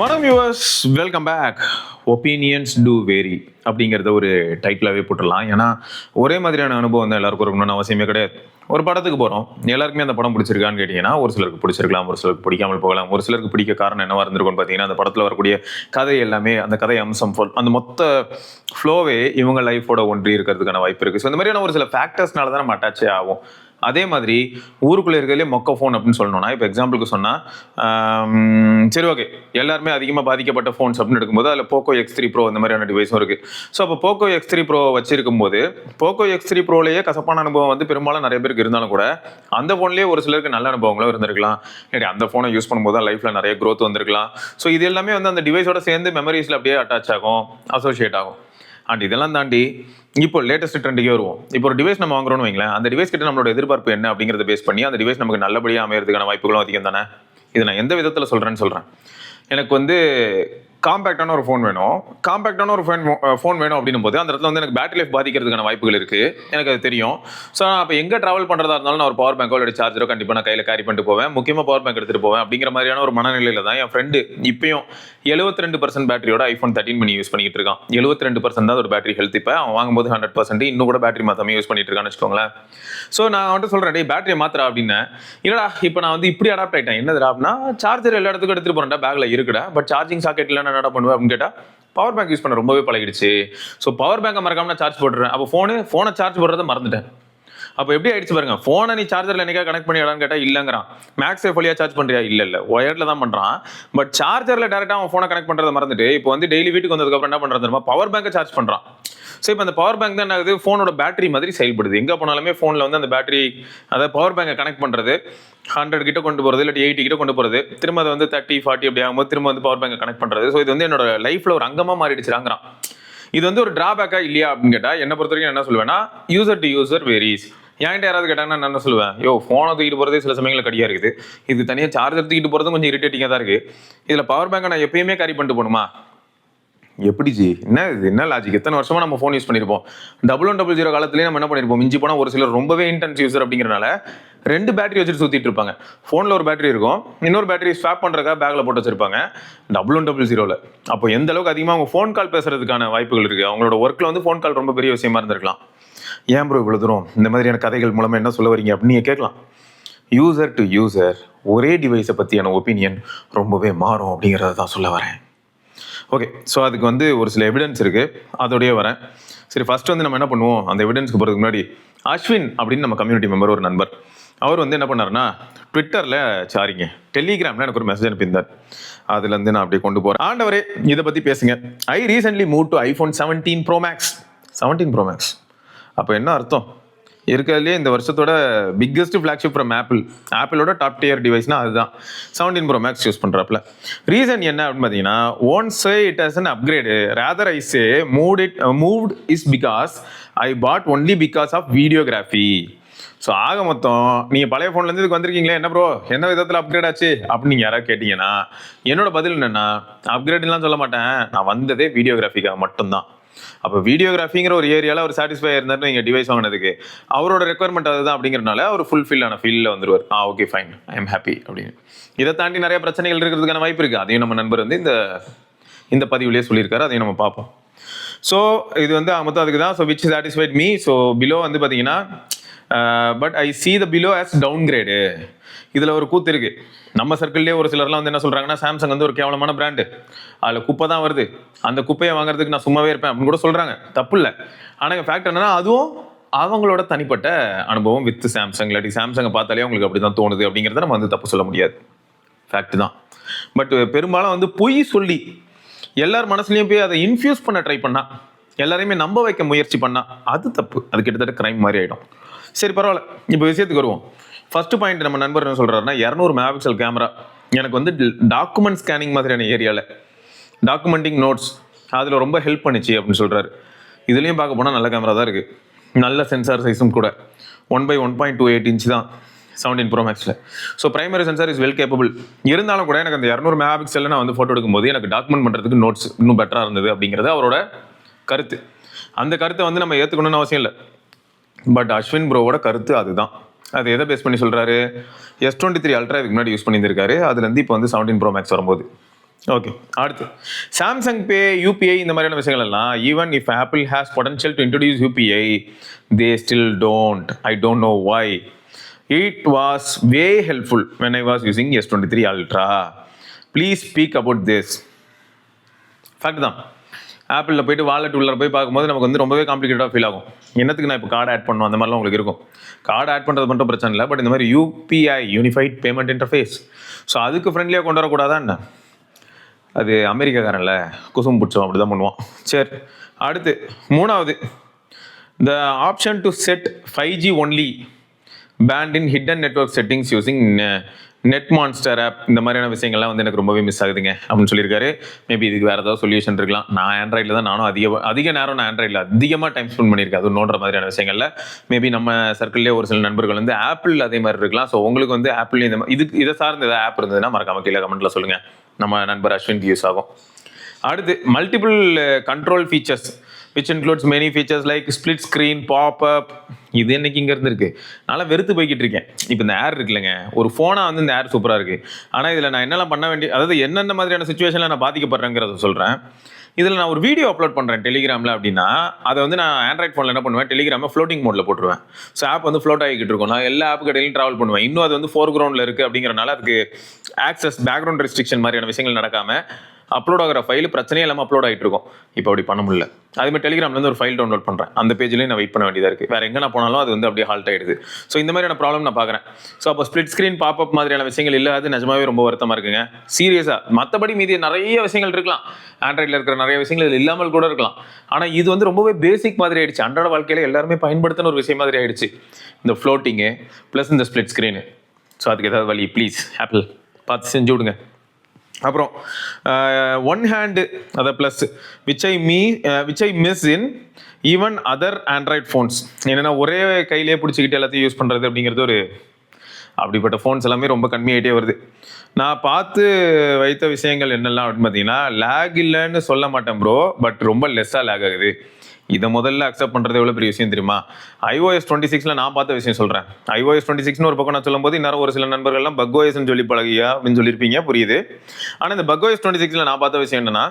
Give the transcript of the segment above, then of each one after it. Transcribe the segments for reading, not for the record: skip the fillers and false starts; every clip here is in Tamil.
வணக்கம் viewers, welcome back. Opinions do vary அப்படிங்கிறத ஒரு டைட்டிலாகவே போட்டுடலாம். ஏன்னா ஒரே மாதிரியான அனுபவம் தான் எல்லாருக்கும் இருக்கணும்னு அவசியமே கிடையாது. ஒரு படத்துக்கு போகிறோம், எல்லாருக்குமே அந்த படம் பிடிச்சிருக்கான்னு கேட்டிங்கன்னா ஒரு சிலருக்கு பிடிச்சிருக்கலாம், ஒரு சிலருக்கு பிடிக்காமல் போகலாம். ஒரு சிலருக்கு பிடிக்க காரணம் என்னவா இருந்திருக்கும்னு பார்த்தீங்கன்னா அந்த படத்தில் வரக்கூடிய கதை எல்லாமே, அந்த கதை அம்சம் அந்த மொத்த ஃப்ளோவே இவங்க லைஃபோட ஒன்றி இருக்கிறதுக்கான வாய்ப்பு இருக்குது. ஸோ இந்த மாதிரியான ஒரு சில ஃபேக்டர்ஸ்னால தான் நம்ம அட்டாச்சே ஆகும். அதே மாதிரி ஊருக்குள்ளே இருக்கிறதுலே மொக்க ஃபோன் அப்படின்னு சொல்லணும்னா, இப்போ எக்ஸாம்பிளுக்கு சொன்னால் சரி ஓகே, எல்லாருமே அதிகமாக பாதிக்கப்பட்ட ஃபோன்ஸ் அப்படின்னு எடுக்கும்போது அதில் போக்கோ X3 Pro இந்த மாதிரியான டிவைஸும் இருக்குது. ஸோ அப்போ போக்கோ X3 Pro வச்சிருக்கும் போது போக்கோ X3 Proலேயே கசப்பான அனுபவம் வந்து பெரும்பாலும் நிறைய பேருக்கு இருந்தாலும் கூட அந்த ஃபோன்லேயே ஒரு சிலருக்கு நல்ல அனுபவங்களும் இருந்திருக்கலாம். அந்த ஃபோனை யூஸ் பண்ணும்போது தான் லைஃப்பில் நிறைய க்ரோத் வந்திருக்கலாம். ஸோ இது எல்லாமே வந்து அந்த டிவைஸோட சேர்ந்து மெமரிஸில் அப்படியே அட்டாச் ஆகும், அசோசியேட் ஆகும். அண்ட் இதெல்லாம் தாண்டி இப்போ லேட்டஸ்ட் ட்ரெண்டுக்கே வருவோம். இப்போ ஒரு டிவைஸ் நம்ம வாங்குறோம்னு வைங்களேன், அந்த டிவைஸ் கிட்ட நம்மளோட எதிர்பார்ப்பு என்ன அப்படிங்கிறத பேஸ் பண்ணி அந்த டிவைஸ் நமக்கு நல்லபடியாக அமையறதுக்கான வாய்ப்புகளும் அதிகம் தானே. இதை நான் எந்த விதத்தில் சொல்கிறேன்னு சொல்கிறேன். எனக்கு வந்து காம்பேக்டான ஒரு ஃபோன் வேணும். காம்பேக்டான ஒரு ஃபோன் வேணும் அப்படின்னும் போது அந்த இடத்துல வந்து எனக்கு பேட்டரி லைஃப் பாதிக்கிறதுக்கான வாய்ப்புகள் இருக்குது, எனக்கு அது தெரியும். ஸோ நான் அப்போ எங்கே ட்ராவல் பண்ணுறதா இருந்தாலும் நான் ஒரு பவர் பேங்கோ இல்லை சார்ஜரோ கண்டிப்பாக நான் கையில் கேரி பண்ணிட்டு போவேன். முக்கியமாக பவர் பேங்க் எடுத்துகிட்டு போவேன். அப்படிங்கிற மாதிரியான ஒரு மனநிலையில் தான் என் ஃப்ரெண்டு இப்பயும் 72% பேட்டரியோட iPhone 13 mini யூஸ் பண்ணிட்டு இருக்கான். 72% தான் ஒரு பேட்டரி ஹெல்த். இப்போ அவன் வாங்கும்போது 100% இன்னும் கூட பேட்டரி மாற்றாமே யூஸ் பண்ணிட்டு இருக்கான்னு வச்சுக்கோங்களேன். ஸோ நான் வந்துட்டு சொல்கிறேன், டே பேட்டரியை மாத்திரா அப்படின்னு. இல்லடா இப்போ நான் வந்து இப்படி அடாப்ட் ஆகிட்டேன். என்னதுடா அப்படின்னா, சார்ஜர் எல்லா இடத்துக்கும் எடுத்துகிட்டு போகிறேன்டா, பேக்கில் இருக்குடா, பட் சார்ஜிங் சாக்கெட்டில் நான் என்ன பண்ணுவேன் அப்படின்னு கேட்டால் பவர் பேங்க் யூஸ் பண்ண ரொம்பவே பழகிடுச்சு. ஸோ பவர் பேங்கை மறக்காம நான் சார்ஜ் போட்டுறேன். அப்போ ஃபோனை சார்ஜ் போடுறதை மறந்துட்டேன். அப்போ எப்படி ஆயிடுச்சு பாருங்க. ஃபோனை நீ சார்ஜரில் என்னைக்கா கனெக்ட் பண்ணிடான்னு கேட்டால் இல்லைங்கிறான். மேக்ஸே வழியாக சார்ஜ் பண்ணுறியா? இல்லை ஒயரில் தான் பண்ணுறான். பட் சார்ஜரில் டேரெக்டாக அவன் ஃபோனை கனெக்ட் பண்ணுறதை மறந்துட்டு இப்போ வந்து டெய்லி வீட்டுக்கு வந்ததுக்கப்புறம் என்ன பண்ணுறது தெரியுமா, பவர் பேங்கை சார்ஜ் பண்ணுறான். ஸோ இப்போ அந்த பவர் பேங்க் தான் என்ன ஆகுது, ஃபோனோட பேட்டரி மாதிரி செயல்படுது. எங்கே போனாலுமே ஃபோனில் வந்து அந்த பேட்டரி, அதாவது பவர் பேங்கை கனெக்ட் பண்ணுறது 100 கிட்ட கொண்டு போகிறது, இல்லாட்டி 80 கிட்ட கொண்டு போகிறது, திரும்ப அதை வந்து 30, 40 அப்படி ஆகும்போது திரும்ப வந்து பவர் பேங்கை கனெக்ட் பண்ணுறது. ஸோ இது வந்து என்னோட லைஃப்பில் ஒரு அங்கமாக மாறிடுச்சுறாங்கிறான். இது வந்து ஒரு டிராபேக்கா இல்லையா அப்படின்னு கேட்டால் என்னை பொறுத்த வரைக்கும் என்ன சொல்லுவேன்னா, யூசர் டு யூசர் வேரிஸ். ஏன்ட்டு யாராவது கேட்டாங்கன்னா நான் என்ன சொல்லுவேன், ஃபோனை தூக்கிட்டு போகிறதே சில சமயங்களில் கடியாக இருக்குது, இது தனியாக சார்ஜர் தூக்கிட்டு போகிறதும் கொஞ்சம் இரிட்டேட்டிங்காக தான் இருக்குது, இதில் பவர் பேங்கை நான் எப்பயுமே கேரி பண்ணிட்டு போகணுமா? எப்படி ஜி, என்ன லாஜிக்? எத்தனை வருஷமா நம்ம ஃபோன் யூஸ் பண்ணியிருப்போம். 1100 காலத்துலேயே நம்ம என்ன பண்ணியிருப்போம், மிஞ்சி போனால் ஒரு சிலர் ரொம்பவே இன்டென்ஸ் யூசர் அப்படிங்கிறனால 2 பேட்டரி வச்சுட்டு சுற்றிட்டு இருப்பாங்க. ஃபோனில் ஒரு பேட்டரி இருக்கும், இன்னொரு பேட்டரி ஸ்வாப் பண்ணுறதுக்காக பேக்கில் போட்டு வச்சிருப்பாங்க 1100. அப்போ எந்த அளவுக்கு அதிகமாக அவங்க ஃபோன் கால் பேசுறதுக்கான வாய்ப்புகள் இருக்குது. அவங்களோட ஒர்க்கில் வந்து ஃபோன் கால் ரொம்ப பெரிய விஷயமா இருந்திருக்கலாம். ஏன் ப்ரோ இவ்வளோ தூரம் இந்த மாதிரியான கதைகள் மூலமாக என்ன சொல்ல வரீங்க அப்படின்னு நீங்கள் கேட்கலாம். யூசர் டு யூசர் ஒரே டிவைஸை பற்றியான ஒப்பீனியன் ரொம்பவே மாறும் அப்படிங்கிறத தான் சொல்ல வரேன். ஓகே, ஸோ அதுக்கு வந்து ஒரு சில எவிடன்ஸ் இருக்குது, அதோடய வரேன். சரி, ஃபஸ்ட்டு வந்து நம்ம என்ன பண்ணுவோம், அந்த எவிடன்ஸ்க்கு போகிறதுக்கு முன்னாடி அஸ்வின் அப்படின்னு நம்ம கம்யூனிட்டி மெம்பர் ஒரு நண்பர், அவர் வந்து என்ன பண்ணாருன்னா ட்விட்டரில் டெலிகிராமில் எனக்கு ஒரு மெசேஜ் அனுப்பியிருந்தார். அதுலேருந்து நான் அப்படியே கொண்டு போகிறேன். ஆண்டவரே இதை பற்றி பேசுங்க. I recently move to iPhone 17 Pro Max. 17 Pro Max அப்போ என்ன அர்த்தம்? இருக்கிறதுலே இந்த வருஷத்தோட பிக்கஸ்ட் ஃப்ளாக்ஷிப் ஃப்ரம் ஆப்பிளோட டாப் டியர் டிவைஸ்னா அதுதான் 17 Pro Max யூஸ் பண்ணுறாப்புல. ரீசன் என்ன அப்படின்னு பார்த்தீங்கன்னா, once say it has an upgrade, rather I say moved is because I bought only because of videography. So ஆக மொத்தம் நீங்கள் பழைய ஃபோன்லேருந்து இதுக்கு வந்திருக்கீங்களே, என்ன ப்ரோ என்ன விதத்தில் அப்கிரேட் ஆச்சு அப்படின்னு நீங்கள் யாராவது கேட்டிங்கன்னா என்னோட பதில் என்னென்னா, அப்கிரேட்லாம் சொல்ல மாட்டேன், நான் வந்ததே வீடியோகிராஃபிக்காக மட்டும்தான். அப்போ வீடியோகிராஃபிங்கிற ஒரு ஏரியாவில் அவர் சாட்டிஸ்ஃபை இருந்தார் நீங்கள் டிவைஸ் வாங்கினதுக்கு, அவரோட ரெக்குவயர்மெண்ட் அதுதான் அப்படிங்கிறனால அவர் ஃபுல்ஃபில்லான ஃபீல்டில் வந்துடுவார். Okay fine, I am happy அப்படின்னு. இதை தாண்டி நிறைய பிரச்சனைகள் இருக்கிறதுக்கான வாய்ப்பு இருக்குது. அதையும் நம்ம நண்பர் வந்து இந்த பதிவுலேயே சொல்லியிருக்காரு, அதையும் நம்ம பார்ப்போம். ஸோ இது வந்து மொத்தம் அதுக்கு தான். So which satisfied me. So below வந்து பார்த்தீங்கன்னா but I see the below as down grade. இதில் ஒரு கூத்து இருக்குது. நம்ம சர்க்கிள்லேயே ஒரு சிலர்லாம் வந்து என்ன சொல்கிறாங்கன்னா, சாம்சங் வந்து ஒரு கேவலமான பிராண்டு, அதில் குப்பை தான் வருது, அந்த குப்பையை வாங்குறதுக்கு நான் சும்மாவே இருப்பேன் அப்படின்னு கூட சொல்கிறாங்க. தப்பு இல்லை. ஆனால் ஃபேக்ட் என்னன்னா, அதுவும் அவங்களோட தனிப்பட்ட அனுபவம் வித் சாம்சங், இல்லாட்டி சாம்சங்கை பார்த்தாலே அவங்களுக்கு அப்படி தான் தோணுது அப்படிங்கிறத நம்ம வந்து தப்பு சொல்ல முடியாது. ஃபேக்ட் தான். பட் பெரும்பாலும் வந்து பொய் சொல்லி எல்லார் மனசுலையும் போய் அதை இன்ஃபியூஸ் பண்ண ட்ரை பண்ணா, எல்லாரையுமே நம்ப வைக்க முயற்சி பண்ணா அது தப்பு. அது கிட்டத்தட்ட கிரைம் மாதிரி ஆகிடும். சரி பரவாயில்ல, இப்போ விஷயத்துக்கு வருவோம். ஃபர்ஸ்ட் பாயிண்ட் நம்ம நண்பர் என்ன சொல்கிறாருன்னா, 200 மெகாபிக்சல் கேமரா எனக்கு வந்து டாக்குமெண்ட் ஸ்கேனிங் மாதிரியான ஏரியாவில் டாக்குமெண்டிங் நோட்ஸ் அதில் ரொம்ப ஹெல்ப் பண்ணிச்சு அப்படின்னு சொல்கிறாரு. இதுலேயும் பார்க்க போனால் நல்ல கேமரா தான் இருக்குது, நல்ல சென்சார் சைஸும் கூட. 1/1.28 inch தான் 17 Pro Maxல. So primary sensor is well capable. இருந்தாலும் கூட எனக்கு அந்த 200 மெகாபிக்சலில் நான் வந்து ஃபோட்டோ எடுக்கும்போது எனக்கு டாக்குமெண்ட் பண்ணுறதுக்கு நோட்ஸ் இன்னும் பெட்டராக இருந்தது அப்படிங்கிறது அவரோட கருத்து. அந்த கருத்தை வந்து நம்ம ஏற்றுக்கணும்னு அவசியம் இல்லை. பட் அஸ்வின் ப்ரோவோட கருத்து அதுதான். அது எதை பேஸ் பண்ணி சொல்கிறாரு, S23 Ultra இதுக்கு முன்னாடி யூஸ் பண்ணியிருந்திருக்காரு, அதுலேருந்து இப்போ வந்து 17 Pro Max வரும்போது ஓகே, அடுத்து சாம்சங் பே, யூபிஐ இந்த மாதிரியான விஷயங்கள் எல்லாம் even if Apple has potential to introduce UPI, they still don't. I don't know why. It was way helpful when I was using S23 Ultra. Please speak about this. Fact தான். ஆப்பிளில் போயிட்டு வாலெட் உள்ள போய் பார்க்கும்போது நமக்கு வந்து ரொம்பவே காம்ப்ளிகேட்டாக ஃபீல் ஆகும். என்னத்துக்கு நான் இப்போ கார்டு ஆட் பண்ணணும் அந்த மாதிரிலாம் உங்களுக்கு இருக்கும். கார்டு ஆட் பண்ணுறது மட்டும் பிரச்சனை இல்லை, பட் இந்த மாதிரி UPI, unified payment interface, so அதுக்கு ஃப்ரெண்ட்லியாக கொண்டு வரக்கூடாதா என்ன? அது அமெரிக்காக்காரன்ல குசும் பிடிச்சோம், அப்படி தான் பண்ணுவான். சரி, அடுத்து மூணாவது, the option to set 5G only band in hidden network settings using Net Monster app. இந்த மாதிரியான விஷயங்கள்லாம் வந்து எனக்கு ரொம்பவே மிஸ் ஆகுதுங்க அப்படின்னு சொல்லியிருக்காரு. மேபி இதுக்கு வேறு ஏதாவது சொல்யூஷன் இருக்கலாம். நான் ஆண்ட்ராய்டில் தான், நானும் அதிக நேரம் நான் ஆண்ட்ராய்டில் அதிகமாக டைம் ஸ்பெண்ட் பண்ணியிருக்கேன் அது நோடுற மாதிரியான விஷயங்களில். மேபி நம்ம சர்க்கிள்லேயே ஒரு சில நண்பர்கள் வந்து ஆப்பிள் அதே மாதிரி இருக்கலாம். ஸோ உங்களுக்கு வந்து ஆப்பிள் இந்த இதை சார்ந்த ஏதாவது ஆப் இருந்ததுன்னா மறக்காம கீழே கமெண்ட்டில் சொல்லுங்கள். நம்ம நண்பர் அஸ்வின் யூஸ் ஆகும். அடுத்து multiple control features which includes many features like split screen, pop-up. இது என்னைக்கு இங்கே இருந்துருக்கு, நல்லா வெறுத்து போய்கிட்டு இருக்கேன். இப்போ இந்த ஏர் இருக்குல்லங்க, ஒரு ஃபோனாக வந்து இந்த ஏர் சூப்பராக இருக்குது. ஆனால் இதில் நான் என்னெல்லாம் பண்ண வேண்டிய, அதாவது என்னென்ன மாதிரியான சுச்சுவேஷனில் நான் பாதிக்கப்படுறேங்கிறத சொல்கிறேன். இதில் நான் ஒரு வீடியோ அப்லோட் பண்ணுறேன் டெலிகிராமில் அப்படின்னா, அதை வந்து நான் ஆண்ட்ராய்ட் ஃபோனில் என்ன பண்ணுவேன், டெலிகிராமில் ஃப்ளோட்டிங் மோடில் போட்டுருவேன். ஸோ ஆப் வந்து ஃப்ளோட் ஆகிக்கிட்டு இருக்கும். நான் எல்லா ஆப்புக்கு இடையிலும் ட்ராவல் பண்ணுவேன். இன்னும் அது வந்து ஃபோர் கிரவுண்டில் இருக்குது அப்படிங்கிறனால அதுக்கு ஆக்சஸ், பேக்ரவுண்ட் ரெஸ்ட்ரிக்ஷன் மாதிரியான விஷயங்கள் நடக்காமல் அப்லோட் ஆகிற ஃபைல் பிரச்சனையே இல்லாமல் அப்லோட் ஆகிட்டு இருக்கும். இப்போ அப்படி பண்ண முடியல. அதுமாதிரி டெலிகிராம்லேருந்து ஒரு ஃபைல் டவுன்லோட் பண்ணுறேன், அந்த பேஜ்லேயும் நான் வெயிட் பண்ண வேண்டியதாக இருக்குது. வேறு எங்கே நான் போனாலும் அது வந்து அப்படியே ஹால்ட் ஆகிடுது. ஸோ இந்த மாதிரியான ப்ராப்ளம் நான் பார்க்குறேன். ஸோ அப்போ ஸ்ப்ளிட் ஸ்க்ரீன், பாப்அப் மாதிரியான விஷயங்கள் இல்லை, அது நிஜமாவே ரொம்ப வருத்தமாக இருக்குங்க, சீரியஸாக. மற்றபடி மீதி நிறைய விஷயங்கள் இருக்கலாம், ஆண்ட்ராய்டில் இருக்கிற நிறைய விஷயங்கள் இது இல்லாமல் கூட இருக்கலாம். ஆனால் இது வந்து ரொம்பவே பேசிக் மாதிரி ஆயிடுச்சு, அன்றாட வாழ்க்கையில் எல்லாருமே பயன்படுத்தின ஒரு விஷயம் மாதிரி ஆயிடுச்சு, இந்த ஃப்ளோட்டிங்கு ப்ளஸ் இந்த ஸ்ப்ளிட் ஸ்க்ரீனு. ஸோ அதுக்கு ஏதாவது வழி ப்ளீஸ் ஆப்பிள் பார்த்து செஞ்சு விடுங்க. அப்புறம் ஒன் ஹேண்டு, அதை plus which I miss in even other Android phones. என்னென்னா ஒரே கையிலே பிடிச்சிக்கிட்டு எல்லாத்தையும் யூஸ் பண்ணுறது அப்படிங்கிறது ஒரு, அப்படிப்பட்ட ஃபோன்ஸ் எல்லாமே ரொம்ப கம்மியாகிட்டே வருது. நான் பார்த்து வைத்த விஷயங்கள் என்னெல்லாம் அப்படின்னு பார்த்தீங்கன்னா, லேக் இல்லைன்னு சொல்ல மாட்டேன் ப்ரோ, பட் ரொம்ப லெஸ்ஸாக லேக் ஆகுது. இதை முதல்ல அக்செப்ட் பண்ணுறது எவ்வளோ பெரிய விஷயம் தெரியுமா? iOS 26 நான் பார்த்த விஷயம் சொல்கிறேன். iOS 26 ஒரு பக்கம் நான் சொல்லும்போது இன்னும் ஒரு சில நண்பர்கள்லாம் பக்ஓஎஸ்ன்னு சொல்லி பழகியா அப்படின்னு சொல்லியிருப்பீங்க, புரியுது. ஆனால் இந்த பக்ஓஎஸ் 26 நான் பார்த்த விஷயம் என்னன்னா,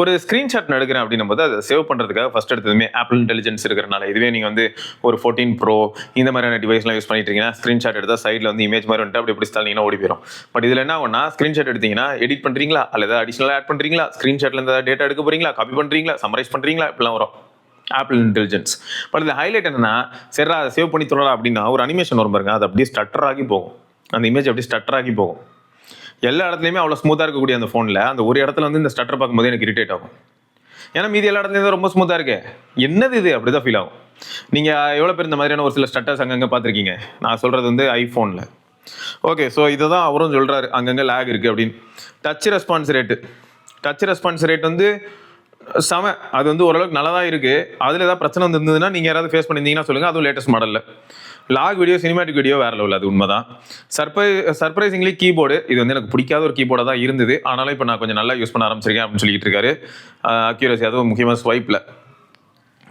ஒரு ஸ்க்ரீன்ஷாட் எடுக்கிறேன் அப்படின்னும் போது அதை சேவ் பண்ணுறதுக்காக ஃபஸ்ட் எடுத்ததுமே ஆப்பிள் இன்டெலிஜென்ஸ் இருக்கிறனால, இதுவே நீங்கள் வந்து ஒரு 14 Pro இந்த மாதிரியான டிவைஸ்லாம் யூஸ் பண்ணிட்டு இருக்கீங்கன்னா, ஸ்க்ரீன்ஷாட் எடுத்தால் சைடில் வந்து இமேஜ் மாதிரி வந்துட்டு அப்படி ஸ்டாலிங்கன்னா ஓடி போயிடும். பட் இதில் என்ன ஆகும்னா, ஸ்க்ரீன்ஷாட் எடுத்தீங்கன்னா எடிட் பண்ணுறீங்களா, அல்லது அடிஷனலாக ஆட் பண்ணுறீங்களா, ஸ்க்ரீன்ஷாட்டில் இந்த டேட்டா எடுக்க போகிறீங்களா, காப்பி பண்ணுறீங்களா, சம்மரைஸ் பண்ணுறீங்களா, இப்படிலாம் வரும் ஆப்பிள் இன்டெலிஜென்ஸ். பட் இந்த ஹைலைட் என்னன்னா, சரி அதை சேவ் பண்ணி தொடரா அப்படின்னா ஒரு அனிமேஷன் வரும் பாருங்க, அது அப்படியே ஸ்டட்டர் ஆகி போகும். அந்த இமேஜ் அப்படியே ஸ்டட்டர் ஆகி போகும். எல்லா இடத்துலையுமே அவ்வளோ ஸ்மூத்தாக இருக்கக்கூடிய அந்த ஃபோனில் அந்த ஒரு இடத்துல வந்து இந்த ஸ்டட்டர் பார்க்கும்போது எனக்கு இரிட்டேட் ஆகும். ஏன்னா மீதி எல்லா இடத்துலையும் ரொம்ப ஸ்மூத்தாக இருக்கு, என்னது இது அப்படி தான் ஃபீல் ஆகும். நீங்கள் எவ்வளோ பேர் இந்த மாதிரியான ஒரு சில ஸ்டட்டர்ஸ் அங்கங்கே பார்த்துருக்கீங்க? நான் சொல்கிறது வந்து ஐஃபோனில். ஓகே, ஸோ இதை தான் அவரும் சொல்கிறாரு, அங்கங்கே லேக் இருக்குது அப்படின்னு. டச் ரெஸ்பான்ஸ் ரேட் வந்து செம, அது வந்து ஓரளவுக்கு நல்லா தான் இருக்குது. அதில் ஏதாவது பிரச்சனை இருந்ததுன்னா நீங்கள் யாராவது ஃபேஸ் பண்ணியிருந்தீங்கன்னா சொல்லுங்கள். அதுவும் லேட்டஸ்ட் மாடலில் லாக் வீடியோ, சினிமேட்டிக் வீடியோ வேறு லெவல், அது உண்மை தான். சர்ப்ரைசிங்லி கீபோர்டு இது வந்து எனக்கு பிடிக்காத ஒரு கீபோர்டாக தான் இருந்தது. ஆனாலும் இப்போ நான் கொஞ்சம் நல்லா யூஸ் பண்ண ஆரம்பிச்சிருக்கேன் அப்படின்னு சொல்லிட்டு இருக்காரு. அக்யூரசி, அதுவும் முக்கியமாக ஸ்வைப்பில்.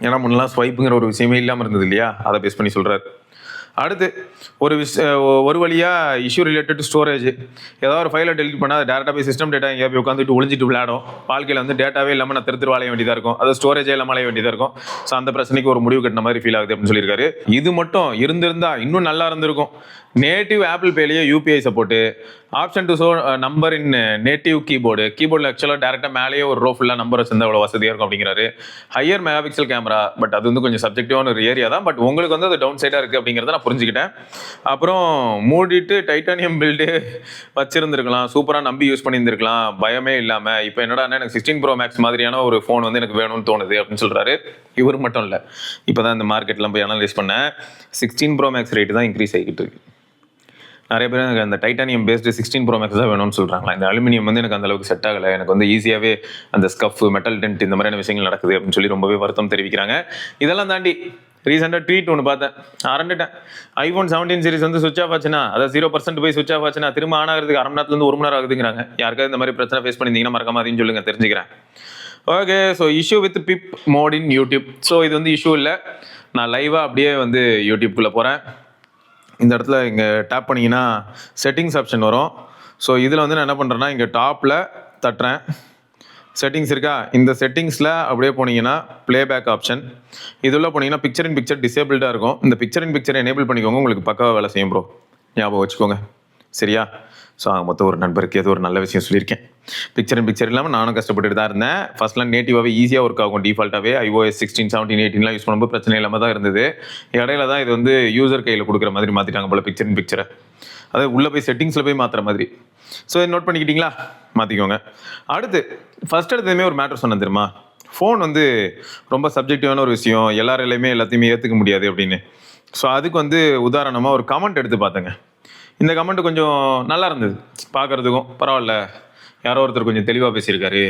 ஏன்னா முன்னெல்லாம் ஸ்வைப்புங்கிற ஒரு விஷயமே இல்லாமல் இருந்தது இல்லையா, அதை பேஸ் பண்ணி சொல்கிறார். அடுத்து ஒரு வழியாக இஷ்யூ ரிலேட்டட் டு ஸ்டோரேஜ். ஏதாவது ஒரு ஃபைலை டெலிட் பண்ணால் அது டேரெக்டாக போய் சிஸ்டம் டேட்டா எங்கேயா போய் உட்காந்துட்டு ஒளிஞ்சிட்டு விளையாடும். வாழ்க்கையில் வந்து டேட்டாவே இல்லாமல் நான் திரு வாழைய வேண்டியதாக இருக்கும், அது ஸ்டோரேஜே இல்லாமல் அலைய வேண்டியதாக இருக்கும். ஸோ அந்த பிரச்சனைக்கு ஒரு முடிவு கட்டின மாதிரி ஃபீல் ஆகுது அப்படின்னு சொல்லியிருக்காரு. இது மட்டும் இருந்திருந்தா இன்னும் நல்லா இருந்திருக்கும். நேட்டிவ் ஆப்பிள் பேலேயே UPI support, option to show number in native கீபோர்டில் ஆக்சுவலாக டேரெக்டாக மேலேயே ஒரு ரோ ஃபுல்லாக நம்பர் வச்சிருந்தா அவ்வளோ வசதியாக இருக்கும் அப்படிங்கிறாரு. ஹையர் மெகாபிக்சல் கேமரா, பட் அது வந்து கொஞ்சம் சப்ஜெக்டிவான ஒரு ஏரியா தான். பட் உங்களுக்கு வந்து அது டவுன் சைடாக இருக்குது அப்படிங்கிறத நான் புரிஞ்சுக்கிட்டேன். அப்புறம் மூடிட்டு டைட்டானியம் பில்டு வச்சிருந்துருக்கலாம், சூப்பராக நம்பி யூஸ் பண்ணியிருந்துருக்கலாம் பயமே இல்லாமல். இப்போ என்னடா எனக்கு 16 Pro Max மாதிரியான ஒரு ஃபோன் வந்து எனக்கு வேணும்னு தோணுது அப்படின்னு சொல்கிறாரு. இவர் மட்டும் இல்லை, இப்போ தான் இந்த மார்க்கெட்லாம் போய் அனலைஸ் பண்ணேன், 16 Pro Max ரேட்டு தான் இன்க்ரீஸ் ஆகிக்கிட்டு இருக்கு. நிறைய பேர் எனக்கு அந்த டைட்டானியம் பேஸ்டு 16 Pro Max தான் வேணும்னு சொல்கிறாங்களா. இந்த அலுமினியம் வந்து எனக்கு அந்தளவுக்கு செட் ஆகலை, எனக்கு வந்து ஈஸியாகவே அந்த ஸ்கஃப், மெட்டல் டென்ட் இந்த மாதிரியான விஷயங்கள் நடக்குது அப்படின்னு சொல்லி ரொம்பவே வருத்தம் தெரிவிக்கிறாங்க. இதெல்லாம் தாண்டி ரீசெண்டாக ட்வீட் ஒன்று பார்த்தேன், அரண்டுட்டேன். iPhone 17 சீரிஸ் வந்து சுவிச் ஆஃப் ஆச்சுன்னா, அதாவது 0% போய் சுவிச் ஆஃப் ஆச்சுன்னா திரும்ப ஆன் ஆகிறதுக்கு அரை மணி நேரத்துலேருந்து 1 மணி நேரம் ஆகுதுங்கிறாங்க. யாருக்காவது இந்த மாதிரி பிரச்சனை ஃபேஸ் பண்ணியிருந்தீங்கன்னா மறக்காம அதையும் சொல்லுங்க, தெரிஞ்சுக்கிறேன். Okay, so issue with PiP mode in YouTube. So இது வந்து இஷ்யூ இல்லை, நான் லைவாக அப்படியே வந்து யூடியூப்குள்ளே போகிறேன். இந்த இடத்துல இங்கே டேப் பண்ணிங்கன்னா செட்டிங்ஸ் ஆப்ஷன் வரும். ஸோ இதில் வந்து நான் என்ன பண்ணுறேன்னா, இங்கே டாப்பில் தட்டுறேன். செட்டிங்ஸ் இருக்கா? இந்த செட்டிங்ஸில் அப்படியே போனீங்கன்னா ப்ளேபேக் ஆப்ஷன். இதுள்ள போனீங்கன்னா பிக்சர் இன் பிக்சர் டிசேபிள்டாக இருக்கும். இந்த பிக்சர் இன் பிக்சர் எனேபிள் பண்ணிக்கோங்க, உங்களுக்கு பக்காவாக வேலை செய்யும் ப்ரோ. ஞாபகம் வச்சுக்கோங்க, சரியா? ஸோ மொத்தம் ஒரு நண்பருக்கு ஏதோ ஒரு நல்ல விஷயம் சொல்லியிருக்கேன். பிக்சர் இன் பிக்சர் இல்லாமல் நானும் கஷ்டப்பட்டுட்டு தான் இருந்தேன். ஃபர்ஸ்ட்லாம் நேட்டிவாகவே ஈஸியாக ஒர்க் ஆகும். டிஃபால்ட்டாகவே iOS 16, 17, 18 யூஸ் பண்ணும்போது பிரச்சனை இல்லாமல் தான் இருந்தது. இடையில தான் இது வந்து யூசர் கையில் கொடுக்குற மாதிரி மாற்றிட்டாங்க போல பிக்சர் இன் பிக்சரை. அதாவது உள்ளே போய் செட்டிங்ஸில் போய் மாற்றுற மாதிரி. ஸோ நோட் பண்ணிக்கிட்டீங்களா? மாற்றிக்கோங்க. அடுத்து ஃபர்ஸ்ட் எடுத்ததுமே ஒரு மேட்டர் சொன்னேன் தெரியுமா? ஃபோன் வந்து ரொம்ப சப்ஜெக்டிவான ஒரு விஷயம், எல்லாரையுமே எல்லாத்தையுமே ஏற்றுக்க முடியாது அப்படின்னு. ஸோ அதுக்கு வந்து உதாரணமாக ஒரு கமெண்ட் எடுத்து பார்த்தேங்க. இந்த கமெண்ட் கொஞ்சம் நல்லா இருந்தது பார்க்குறதுக்கும். பரவாயில்ல, யாரோ ஒருத்தர் கொஞ்சம் தெளிவாக பேசியிருக்காரு.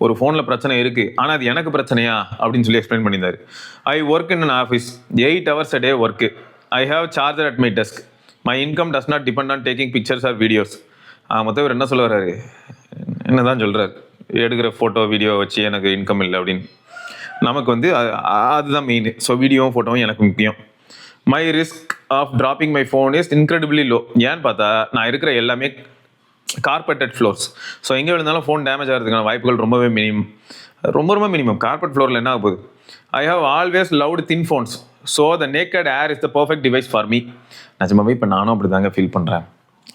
ஒரு ஃபோனில் பிரச்சனை இருக்குது, ஆனால் அது எனக்கு பிரச்சனையா அப்படின்னு சொல்லி எக்ஸ்பிளைன் பண்ணியிருந்தார். I work in an office 8 hours a day work. I have charger at my desk. My income does not depend on taking pictures or videos. மொத்தம் இவர் என்ன சொல்ல வர்றாரு? என்ன தான் சொல்கிறார்? எடுக்கிற ஃபோட்டோ வீடியோ வச்சு எனக்கு இன்கம் இல்லை அப்படின்னு. நமக்கு வந்து அதுதான் மெயின். ஸோ வீடியோவும் ஃபோட்டோவும் எனக்கு முக்கியம். My risk of dropping my phone is incredibly low. ஏன்னு பார்த்தா நான் இருக்கிற எல்லாமே கார்பெட்டட் ஃப்ளோர்ஸ். ஸோ எங்கே விழுந்தாலும் ஃபோன் டேமேஜ் ஆகிறதுக்கான வாய்ப்புகள் ரொம்பவே மினிமம். ரொம்ப மினிமம். கார்பெட் ஃப்ளோரில் என்ன ஆக போகுது? I have always loved thin phones. So the naked Air is the perfect device for me. நிஜமாவே இப்போ நானும் அப்படி தாங்க ஃபீல் பண்ணுறேன்.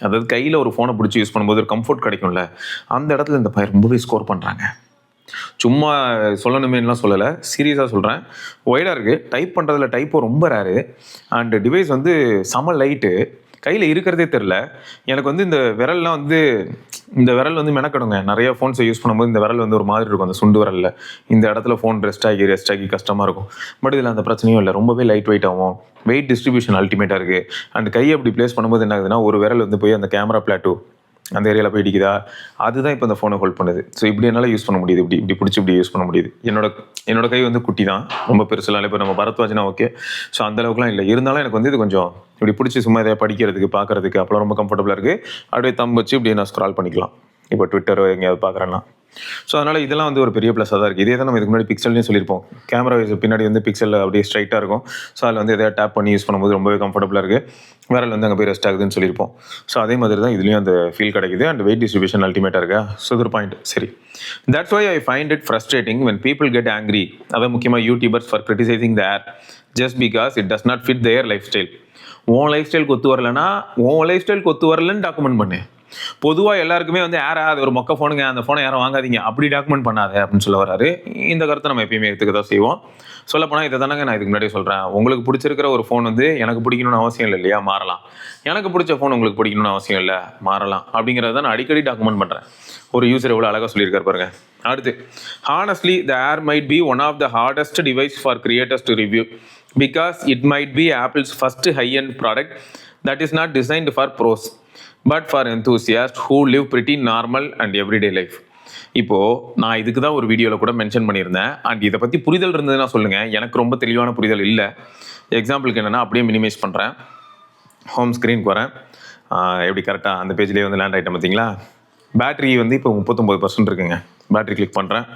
அதாவது கையில் ஒரு ஃபோனை பிடிச்சி யூஸ் பண்ணும்போது ஒரு கம்ஃபர்ட் கிடைக்கும்ல, அந்த இடத்துல இந்த பையன் ரொம்பவே ஸ்கோர் பண்ணுறாங்க. சும்மா சொல்லணுமேலாம் சொல்லலை, சீரியஸாக சொல்கிறேன். ஒய்டாக இருக்குது, டைப் பண்ணுறதுல டைப்பும் ரொம்ப ரேரு. அண்டு டிவைஸ் வந்து செம லைட்டு, கையில் இருக்கிறதே தெரில. எனக்கு வந்து இந்த விரல்லாம் வந்து இந்த விரல் வந்து மெனக்கடுங்க. நிறைய ஃபோன்ஸை யூஸ் பண்ணும்போது இந்த விரல் வந்து ஒரு மாதிரி இருக்கும், அந்த சுண்டு விரலில். இந்த இடத்துல ஃபோன் ரெஸ்ட் ஆகி கஷ்டமாக இருக்கும். பட் இதில் அந்த பிரச்சனையும் இல்லை, ரொம்பவே லைட் வெயிட் ஆகும். வெயிட் டிஸ்ட்ரிபியூஷன் அல்டிமேட்டாக இருக்குது. அண்ட் கையை அப்படி ப்ளேஸ் பண்ணும்போது என்ன ஆகுதுன்னா, ஒரு விரல் வந்து போய் அந்த கேமரா பிளாட்டோ அந்த ஏரியாவில் போய் இடிக்குதா, அதுதான் இப்போ இந்த ஃபோனை ஹோல்ட் பண்ணுது. ஸோ இப்படி என்னால் யூஸ் பண்ண முடியுது, இப்படி பிடிச்சி இப்படி யூஸ் பண்ண முடியுது. என்னோட கை வந்து குட்டி தான், ரொம்ப பெருசுலாம். இப்போ நம்ம பரத்வாஜ்னா ஓகே, ஸோ அந்தளவுக்குலாம் இல்லை. இருந்தாலும் எனக்கு வந்து இது கொஞ்சம் இப்படி பிடிச்சி சும்மா இதை படிக்கிறதுக்கு பார்க்குறதுக்கு அப்போலாம் ரொம்ப கம்ஃபர்டபுளாக இருக்குது. அப்படியே தம் வச்சு இப்படியே நான் ஸ்க்ரால் பண்ணிக்கலாம், இப்போ ட்விட்டர் எங்கேயாவது பார்க்குறேன்னா. ஸோ அதனால் இதெல்லாம் வந்து ஒரு பெரிய ப்ளஸ்ஸாக தான் இருக்குது. இதே தான் நம்ம இதுக்கு முன்னாடி பிக்சல்லையும் சொல்லியிருப்போம். கேமரா வைஸ் பின்னாடி வந்து பிக்சல் அப்படியே ஸ்ட்ரைட்டாக இருக்கும். ஸோ அதில் வந்து எதாவது டேப் பண்ணி யூஸ் பண்ணும்போது ரொம்பவே கம்ஃபர்டபுளாக இருக்குது. விரல் வந்து அங்கே போய் ரெஸ்ட் ஆகுதுன்னு சொல்லியிருப்போம். ஸோ அதே மாதிரி தான் இதுலேயும் அந்த ஃபீல் கிடைக்குது. அண்ட் வெயிட் டிஸ்ட்ரிபியூஷன் அல்டிமேட்டாக இருக்கா. ஸோ இது ஒரு பாயிண்ட். சரி, that's why I find it frustrating when people get angry, அதாவது முக்கியமாக YouTubers, for criticising the Air just because it does not fit their life style. உன் லைஃப் ஸ்டைலுக்கு ஒத்து வரலன்னா உன் லைஃப் ஸ்டைலுக்கு ஒத்து வரலன்னு டாக்குமெண்ட் பண்ணு. பொதுவாக எல்லாருக்குமே வந்து அது ஒரு மொக்க ஃபோனுங்க, அந்த ஃபோனை யாரும் வாங்காதீங்க அப்படி டாக்குமெண்ட் பண்ணாத அப்படின்னு சொல்ல வராரு. இந்த கருத்தை நம்ம எப்பயுமே எடுத்துக்க தான் செய்வோம். சொல்லப்போனால் இதை தானங்க நான் இதுக்கு முன்னாடி சொல்கிறேன். உங்களுக்கு பிடிச்சிருக்கிற ஒரு ஃபோன் வந்து எனக்கு பிடிக்கணும்னு அவசியம் இல்லை இல்லையா, மாறலாம். எனக்கு பிடிச்ச ஃபோன் உங்களுக்கு பிடிக்கணும்னு அவசியம் இல்லை, மாறலாம். அப்படிங்கிறத நான் அடிக்கடி டாக்குமெண்ட் பண்ணுறேன். ஒரு யூசர் எவ்வளோ அழகாக சொல்லியிருக்காரு பாருங்க. அடுத்து, honestly the Air might be one of the hardest device for creators to review because it might be Apple's first high end product that is not designed for pros but for enthusiasts who live pretty normal and everyday life. இப்போது நான் இதுக்கு தான் ஒரு வீடியோவில் கூட மென்ஷன் பண்ணியிருந்தேன். அண்ட் இதை பற்றி புரிதல் இருந்ததுன்னா சொல்லுங்கள். எனக்கு ரொம்ப தெளிவான புரிதல் இல்லை. எக்ஸாம்பிளுக்கு என்னென்னா, அப்படியே மினிமைஸ் பண்ணுறேன், ஹோம் ஸ்க்ரீனுக்கு வரேன். எப்படி கரெக்டாக அந்த பேஜ்லேயே வந்து லேண்ட் ஆகிட்டேன் பார்த்தீங்களா. பேட்ரி வந்து இப்போ 39% இருக்குங்க. பேட்ரி கிளிக் பண்ணுறேன்.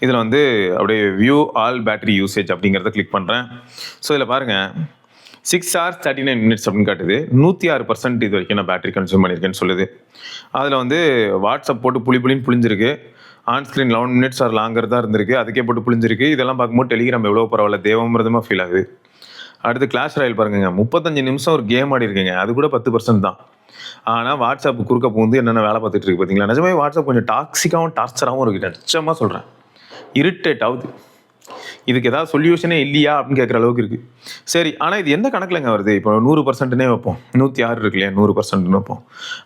இதில் வந்து அப்படியே வியூ ஆல் பேட்ரி யூசேஜ் அப்படிங்கிறத கிளிக் பண்ணுறேன். ஸோ இதில் பாருங்கள், 6 hours 39 minutes அப்படின்னு காட்டுது. 106% இது வரைக்கும் நான் பேட்டரி கன்சியூம் பண்ணியிருக்கேன்னு சொல்லுது. அதில் வந்து வாட்ஸ்அப் போட்டு புளின்னு புளிஞ்சிருக்கு. On screen 11 minutes or longer தான் இருந்திருக்கு, அதுக்கே போட்டு புளிஞ்சிருக்கு. இதெல்லாம் பார்க்கும்போது டெலிகிராம் எவ்வளோ பரவாயில்ல, தேவமிரதமாக ஃபீல் ஆகுது. அடுத்து கிளாஷ் ராயல் பாருங்க, 35 நிமிஷம் ஒரு கேம் ஆடி இருக்குங்க, அது கூட 10% தான். ஆனால் வாட்ஸ்அப் குறுக்க பூந்து என்னென்ன வேலை பார்த்துட்டு இருக்கு பார்த்தீங்களா. நிஜமே வாட்ஸ்அப் கொஞ்சம் டாக்ஸிக்காகவும் டார்ச்சராகவும் இருக்குது. நிச்சயமாக சொல்கிறேன், இரிட்டேட் ஆகுது. இதுக்கு ஏதாவது சொல்யூஷனே இல்லையா அப்படின்னு கேட்குற அளவுக்கு இருக்குது. சரி, ஆனால் இது எந்த கணக்கில்ங்க வருது? இப்போ 100%னே வைப்போம், 106 இருக்கு இல்லையா, 100%னு வைப்போம்.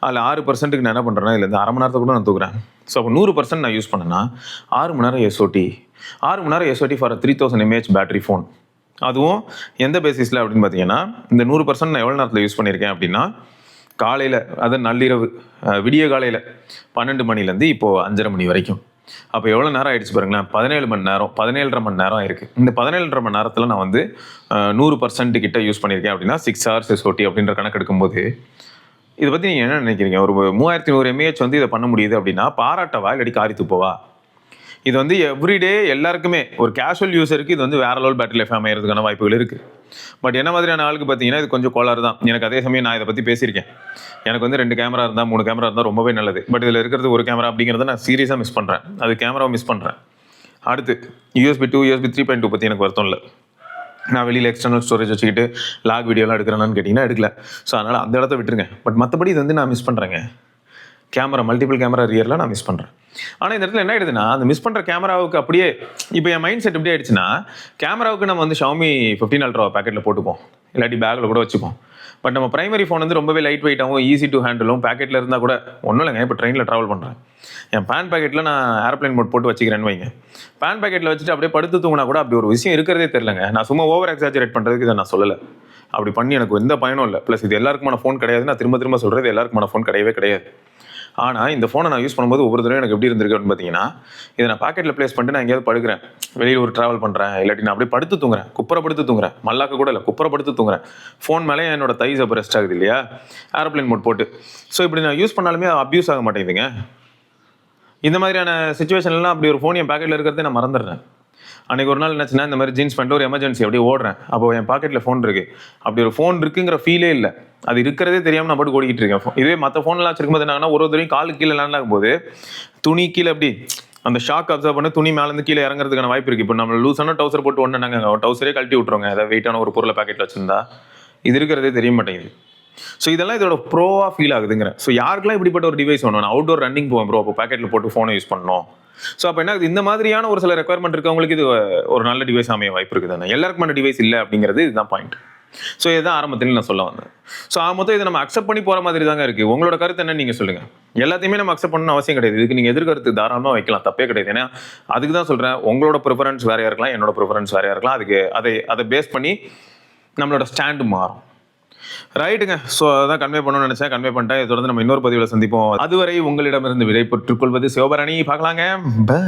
அதில் 6%க்கு நான் என்ன பண்ணுறேன்னா, இதில் 1/2 மணி நேரத்தை கூட நான் தூக்குறேன். ஸோ அப்போ 100% நான் யூஸ் பண்ணேன்னா 6 மணி நேரம் SOT. 6 மணி நேரம் SOT for 3000 mAh battery phone. அதுவும் எந்த பேசிஸில் அப்படின்னு பார்த்தீங்கன்னா, இந்த 100% நான் எவ்வளோ நேரத்தில் யூஸ் பண்ணியிருக்கேன் அப்படின்னா, காலையில், அது நள்ளிரவு, விடிய காலையில் 12 மணிலேருந்து இப்போது 5:30 மணி வரைக்கும். அப்போ எவ்வளோ நேரம் ஆகிடுச்சு பாருங்களேன், 17 மணி நேரம், 17.5 மணி நேரம் ஆயிருக்கு. இந்த 17.5 மணி நேரத்தில் நான் வந்து 100% கிட்ட யூஸ் பண்ணியிருக்கேன் அப்படின்னா 6 hours SOT அப்படின்ற கணக்கு எடுக்கும்போது, இதை பற்றி நீங்கள் என்ன நினைக்கிறீங்க? ஒரு 3100 mAh வந்து இதை பண்ண முடியுது அப்படின்னா பாராட்டவா இல்லாட்டி காரி துப்பவா? இது வந்து எவ்ரிடே எல்லாருக்குமே, ஒரு கேஷுவல் யூஸருக்கு இது வந்து வேற லெவல் பேட்டரி லைஃப் அமைகிறதுக்கான வாய்ப்புகள் இருக்குது. பட் என்ன மாதிரியான ஆளுக்கு பார்த்தீங்கன்னா இது கொஞ்சம் கோளாறு தான். எனக்கு அதே சமயம் நான் இதை பற்றி பேசியிருக்கேன். எனக்கு வந்து 2 கேமரா இருந்தால் 3 கேமரா இருந்தால் ரொம்பவே நல்லது. பட் இதில் இருக்கிறது ஒரு கேமரா அப்படிங்கிறத நான் சீரியஸாக மிஸ் பண்ணுறேன். அது கேமராவை மிஸ் பண்ணுறேன். அடுத்து USB 2 USB 3.2 பற்றி எனக்கு வருத்தம் இல்லை. நான் வெளியில் எக்ஸ்டர்னல் ஸ்டோரேஜ் வச்சுக்கிட்டு லாக் வீடியோலாம் எடுக்கிறேன்னு கேட்டிங்கன்னா எடுக்கல. ஸோ அதனால் அந்த இடத்த விட்டுருங்க. பட் மற்றபடி இது வந்து நான் மிஸ் பண்ணுறேங்க. கேமரா மல்டிபிள் கேமரா ரியரில் நான் மிஸ் பண்ணுறேன். ஆனால் இந்த இடத்துல என்ன ஆயிடுதுன்னா, அந்த மிஸ் பண்ணுற கேமராவுக்கு அப்படியே இப்போ என் மைண்ட் செட் எப்படி ஆயிடுச்சுன்னா, கேமராவுக்கு நம்ம வந்து Xiaomi 15 Ultra பேக்கெட்டில் போட்டுப்போம், இல்லாட்டி பேக்கில் கூட வச்சுப்போம். பட் நம்ம பிரைமரி ஃபோன் வந்து ரொம்பவே லைட் வெயிட்டாகவும் ஈஸி டு ஹேண்டிலும் பேக்கெட்டில் இருந்தால் கூட ஒன்றும் இல்லைங்க. இப்போ ட்ரெயினில் ட்ராவல் பண்ணுறேன், என் பேன் பேக்கெட்டில் நான் ஏர்ப்ளைன் மோட் போட்டு வச்சுக்கிறேன்னு வைங்க. பேன் பேக்கெட்டில் வச்சுட்டு அப்படியே படுத்து தூங்கினா கூட அப்படி ஒரு விஷயம் இருக்கிறதே தெரிலங்க. நான் சும்மா ஓவர் எக்ஸாஜரேட் பண்ணுறதுக்கு இதை நான் சொல்லலை. அப்படி பண்ணி எனக்கு எந்த பயனும் இல்லை. ப்ளஸ் இது எல்லாருக்குமான ஃபோன் கிடையாது. நான் திரும்ப திரும்ப சொல்கிறது, எல்லாருக்குமான ஃபோன் கிடையவே கிடையாது. ஆனால் இந்த ஃபோனை நான் யூஸ் பண்ணும்போது ஒவ்வொரு தடவை எனக்கு எப்படி இருந்திருக்கு அப்படின்னு பார்த்தீங்கன்னா, இதை நான் பாக்கெட்டில் ப்ளேஸ் பண்ணிட்டு நான் எங்கேயாவது படுக்கிறேன், வெளியில் ஒரு ட்ராவல் பண்ணுறேன், இல்லாட்டி நான் அப்படியே படுத்து தூங்குறேன், குப்புறப்படுத்து தூங்குறேன், மல்லாக்க கூட இல்லை, குப்புறப்படுத்து தூங்குறேன். ஃபோன் மேலே என்னோட தைஸ் அப்போ ரெஸ்ட் ஆகுது இல்லையா, ஏரோப்ளைன் மோட் போட்டு. ஸோ இப்படி நான் யூஸ் பண்ணாலுமே அப்யூஸ் ஆக மாட்டேங்குதுங்க. இந்த மாதிரியான சுச்சுவேஷன்லாம் அப்படி ஒரு ஃபோன் என் பாக்கெட்டில் இருக்கிறதே நான் மறந்துடுறேன். அன்றைக்கி ஒரு நாள் என்னாச்சுன்னா, இந்த மாதிரி ஜீன்ஸ் பண்ணிட்டு ஒரு எமர்ஜென்சி அப்படியே ஓடுறேன். அப்போ என் பாக்கெட்டில் ஃபோன் இருக்குது. அப்படி ஒரு ஃபோன் இருக்குங்கிற ஃபீலே இல்லை. அது இருக்கிறதே தெரியாமல் நான் பாட்டு ஓடிக்கிட்டு இருக்கேன். இதே மற்ற ஃபோன்லாம் வச்சிருக்கும்போது என்னன்னா, ஒரு தடவையும் காலுக்கு கீழே லேண்ட் ஆகும்போது துணி கீழே அப்படி அந்த ஷாக் அப்சர்வ் பண்ணி துணி மேலேருந்து கீழே இறங்குறதுக்கான வாய்ப்பு இருக்குது. இப்போ நம்ம லூஸான டவுசர் போட்டு ஒன்று நாங்கள் டவுசரே கழட்டி விட்ருவோங்க, ஏதாவது வெயிட்டான ஒரு பொருளை பாக்கெட்டில் வச்சுருந்தா. இது இருக்கிறதே தெரிய மாட்டேங்குது. ஸோ இதெல்லாம் இதோட ப்ரோவாக ஃபீல் ஆகுதுங்கிறேன். ஸோ யாருக்கெல்லாம் இப்படிப்பட்ட ஒரு டிவைஸ் வேணும்? நான் அவுட்டோர் ரன்னிங் போவேன் ப்ரோ, அப்போ பாக்கெட்டில் போட்டு ஃபோனை யூஸ் பண்ணணும். ஸோ அப்போ என்ன, இந்த மாதிரியான ஒரு சில ரெக்குவயர்மெண்ட் இருக்கவங்களுக்கு இது ஒரு நல்ல டிவைஸ் அமைய வாய்ப்பு இருக்குது தானே. எல்லாருக்குமான டிவைஸ் இல்லை அப்படிங்கிறது இதுதான் பாயிண்ட். ஸோ இதுதான் ஆரம்பத்தில் நான் சொல்ல வந்தேன். ஸோ மொத்தம் இதை நம்ம அக்செப்ட் பண்ணி போகிற மாதிரி தாங்க இருக்குது. உங்களோட கருத்து என்ன, நீங்கள் சொல்லுங்கள். எல்லாத்தையுமே நம்ம அக்செப்ட் பண்ணணும் அவசியம் கிடையாது. இதுக்கு நீங்கள் எதிர்கருத்து தாராளமாக வைக்கலாம், தப்பே கிடையாது. ஏன்னா அதுக்கு தான் சொல்கிறேன், உங்களோட ப்ரிஃபரன்ஸ் வேறையாக இருக்கலாம், என்னோட ப்ரிஃபரன்ஸ் வேறையாக இருக்கலாம். அதுக்கு அதை பேஸ் பண்ணி நம்மளோட ஸ்டாண்டு மாறும். ரைட்டுங்க. ஸோ அதான் கன்வே பண்ணணும்னு நினச்சேன், கன்வே பண்ணிட்டேன். தொடர்ந்து நம்ம இன்னொரு பதிவில் சந்திப்போம். அதுவரை உங்களிடமிருந்து விடை பெற்றுக் கொள்வது சிவபரணி. பார்க்கலாங்க. பை.